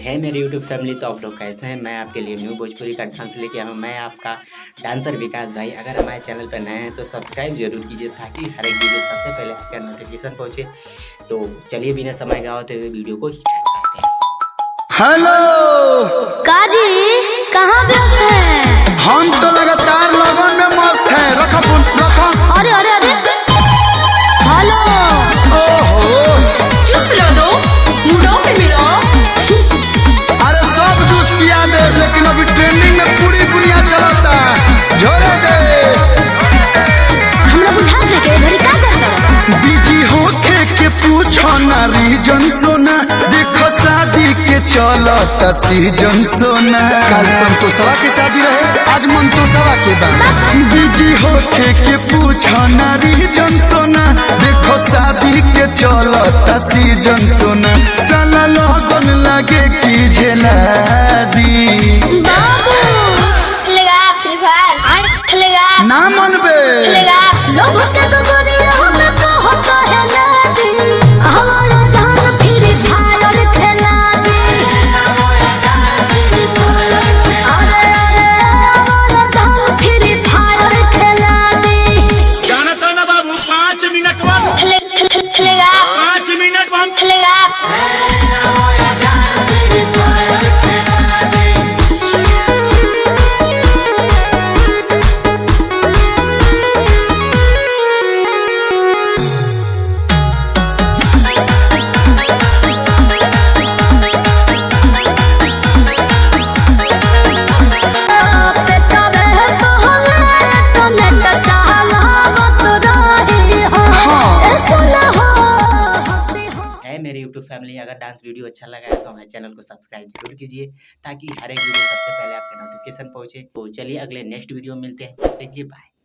है मेरे YouTube family. तो आप लोग कैसे हैं? मैं आपके लिए न्यू भोजपुरी का डांस लेके आया हूँ। मैं आपका डांसर विकास भाई। अगर हमारे चैनल पर नए हैं तो सब्सक्राइब जरूर कीजिए ताकि हर एक वीडियो सबसे पहले आपका नोटिफिकेशन पहुँचे। तो चलिए बिना समय गवाते हुए वीडियो को स्टार्ट करते हैं। हेलो काजी, कहाँ व्यस्त है? हम तो लगातार लगन में मस्त है। रखो फोन रखो। अरे अरे अरे, हेलो। ओहो, चुप रहो दो, मुड़ो पे मिलो। अरे सब जूस पिया दे, लेकिन अभी ट्रेंडिंग में पूरी दुनिया चलता है। झोरे दे। हमरा बुझा दे के घरी का कर दो। बिजी होके के पूछो ना रीजन सोना, देखो शादी के चलता सीजन सोना। कल संतोषवा की शादी रहे, आज मंतोषवा के बाद। बिजी होके के पूछो ना रीजन सोना, देखो शादी के चलता सीजन सोना। साला लगन लगे की झेला दी। बाबू खेलेगा फ्री फायर, खेलेगा ना मनबे खेलेगा। लोग के तो गोरी हम तो होता है नादी। हमारा जान फ्री फायर खेला दी। अरे अरे, हमारा जान फ्री फायर खेला दी। जाना तो ना बाबू 5 मिनट बाद खेलेगा 5 मिनट बाद खेलेगा। मेरे YouTube फैमिली, अगर डांस वीडियो अच्छा लगा है तो हमारे चैनल को सब्सक्राइब जरूर कीजिए ताकि हर एक वीडियो सबसे पहले आपके नोटिफिकेशन पहुंचे। तो चलिए अगले नेक्स्ट वीडियो में मिलते हैं। तब तक के बाय।